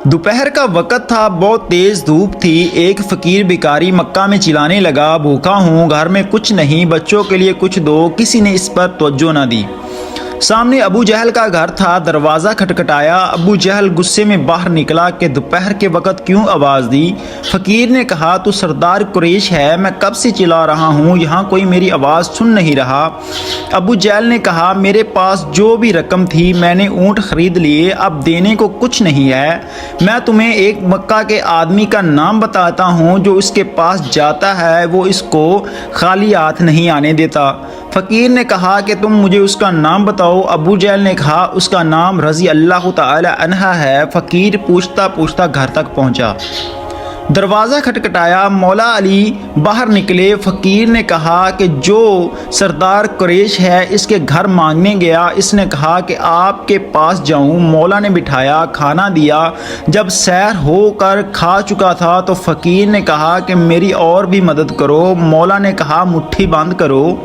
दोपहर का वक्त था, बहुत तेज धूप थी। एक फकीर भिखारी मक्का में चिल्लाने लगा, भूखा हूँ, घर में कुछ नहीं, बच्चों के लिए कुछ दो। किसी ने इस पर तवज्जो न दी। सामने अबू जहल का घर था। दरवाज़ा खटखटाया। अबू जहल गुस्से में बाहर निकला कि दोपहर के वक्त क्यों आवाज़ दी। फ़कीर ने कहा, तू सरदार कुरैश है, मैं कब से चिल्ला रहा हूँ, यहाँ कोई मेरी आवाज़ सुन नहीं रहा। अबू जहल ने कहा, मेरे पास जो भी रकम थी मैंने ऊँट ख़रीद लिए, अब देने को कुछ नहीं है। मैं तुम्हें एक मक्का के आदमी का नाम बताता हूँ, जो इसके पास जाता है वो इसको खाली हाथ नहीं आने देता। फ़कीर ने कहा कि तुम मुझे उसका नाम बताओ। अबू जहल ने कहा, उसका नाम रज़ी अल्लाह तआला अन्हा है। फ़कीर पूछता पूछता घर तक पहुँचा। दरवाज़ा खटखटाया। मौला अली बाहर निकले। फ़कीर ने कहा कि जो सरदार कुरैश है इसके घर मांगने गया, इसने कहा कि आपके पास जाऊं। मौला ने बिठाया, खाना दिया। जब सैर होकर खा चुका था तो फ़कीर ने कहा कि मेरी और भी मदद करो। मौला ने कहा, मुट्ठी बंद करो।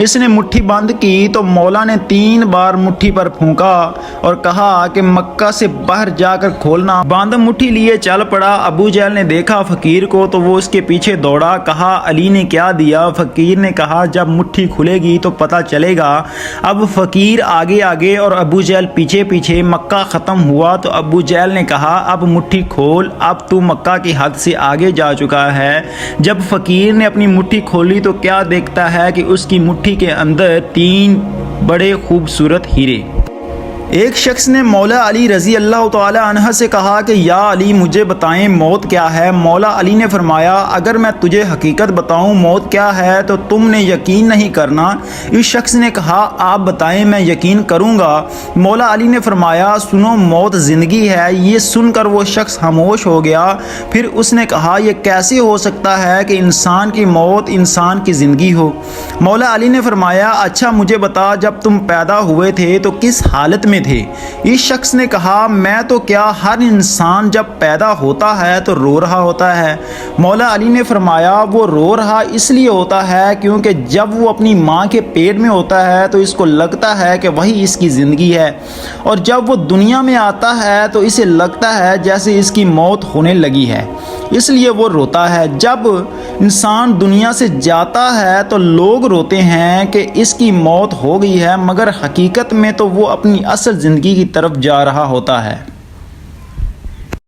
इसने मुट्ठी बंद की तो मौला ने 3 बार मुट्ठी पर फूंका और कहा कि मक्का से बाहर जाकर खोलना। बंद मुट्ठी लिए चल पड़ा। अबू जहल ने देखा फ़कीर को तो वो उसके पीछे दौड़ा। कहा, अली ने क्या दिया? फ़कीर ने कहा, जब मुट्ठी खुलेगी तो पता चलेगा। अब फ़कीर आगे आगे और अबू जहल पीछे पीछे। मक्का ख़त्म हुआ तो अबू जहल ने कहा, अब मुट्ठी खोल, अब तू मक्का की हद से आगे जा चुका है। जब फ़कीर ने अपनी मुट्ठी खोली तो क्या देखता है कि उसकी मुट्ठी के अंदर 3 बड़े खूबसूरत हीरे। एक शख्स ने मौला अली रज़ी अल्लाह तआला अन्हा से कहा कि या अली, मुझे बताएं मौत क्या है। मौला अली ने फरमाया, अगर मैं तुझे हकीकत बताऊं मौत क्या है तो तुमने यकीन नहीं करना। इस शख्स ने कहा, आप बताएं, मैं यकीन करूंगा। मौला अली ने फरमाया, सुनो, मौत ज़िंदगी है। ये सुनकर वो शख्स खामोश हो गया। फिर उसने कहा, यह कैसे हो सकता है कि इंसान की मौत इंसान की ज़िंदगी हो? मौला अली ने फरमाया, अच्छा मुझे बता, जब तुम पैदा हुए थे तो किस हालत में थे? इस शख्स ने कहा, मैं तो क्या, हर इंसान जब पैदा होता है तो रो रहा होता है। मौला अली ने फरमाया, वो रो रहा इसलिए होता है क्योंकि जब वो अपनी माँ के पेट में होता है तो इसको लगता है कि वही इसकी ज़िंदगी है, और जब वो दुनिया में आता है तो इसे लगता है जैसे इसकी मौत होने लगी है, इसलिए वो रोता है। जब इंसान दुनिया से जाता है तो लोग रोते हैं कि इसकी मौत हो गई है, मगर हकीकत में तो वो अपनी असल ज़िंदगी की तरफ जा रहा होता है।